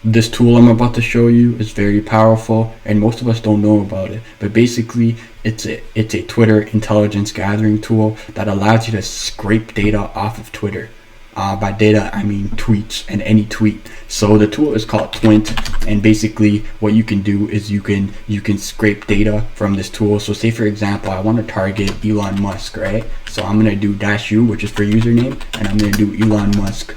This tool I'm about to show you is very powerful, and most of us don't know about it. But basically, it's a Twitter intelligence gathering tool that allows you to scrape data off of Twitter. By data, I mean tweets and any tweet. So the tool is called Twint, and basically what you can do is you can scrape data from this tool. So say for example, I want to target Elon Musk, right? So I'm gonna do -u, which is for username, and I'm gonna do Elon Musk.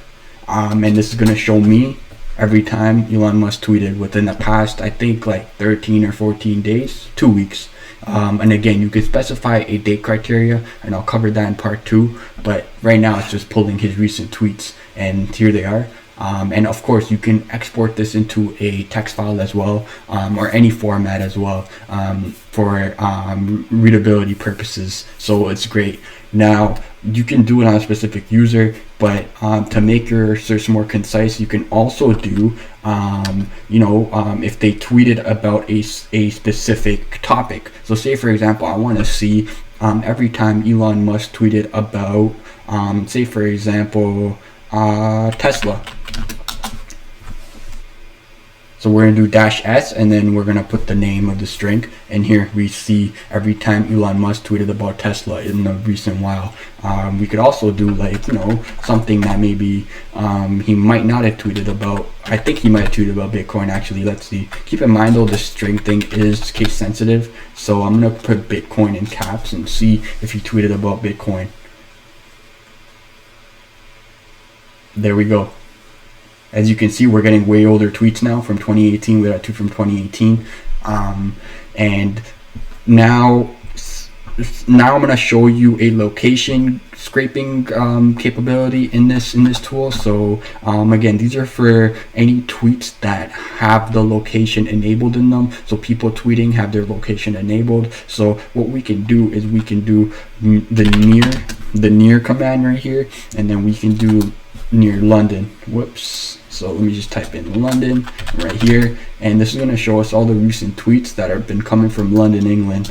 And this is gonna show me every time Elon Musk tweeted within the past, I think like 13 or 14 days, 2 weeks. And again, you can specify a date criteria, and I'll cover that in part 2. But right now it's just pulling his recent tweets, and here they are. And of course you can export this into a text file as well, or any format as well, for readability purposes. So it's great. Now you can do it on a specific user, but to make your search more concise, you can also do if they tweeted about a specific topic. So say for example, I want to see every time Elon Musk tweeted about say for example Tesla. So we're going to do -s, and then we're going to put the name of the string, and here we see every time Elon Musk tweeted about Tesla in the recent while. We could also do like, something that maybe he might not have tweeted about. I think he might have tweeted about Bitcoin actually. Let's see. Keep in mind though, the string thing is case sensitive, so I'm going to put Bitcoin in caps and see if he tweeted about Bitcoin. There we go. As you can see, we're getting way older tweets now from 2018. We got a tweet from 2018, and now I'm gonna show you a location scraping capability in this tool. So again, these are for any tweets that have the location enabled in them. So people tweeting have their location enabled. So what we can do is we can do the near command right here, and then we can do near London. Whoops. So let me just type in London right here, and this is going to show us all the recent tweets that have been coming from London, England.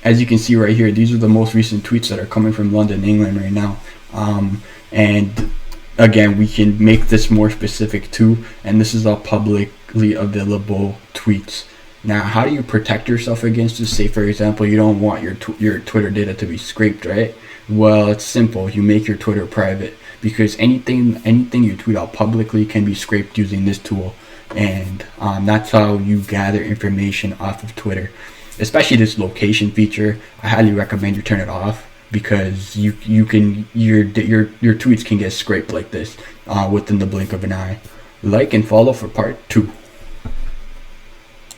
As you can see right here, these are the most recent tweets that are coming from London, England right now. And again, we can make this more specific too, and this is all publicly available tweets. Now, how do you protect yourself against this? Say, for example, you don't want your Twitter data to be scraped, right? Well, it's simple. You make your Twitter private, because anything you tweet out publicly can be scraped using this tool, and that's how you gather information off of Twitter. Especially this location feature, I highly recommend you turn it off, because your tweets can get scraped like this within the blink of an eye. Like and follow for part 2.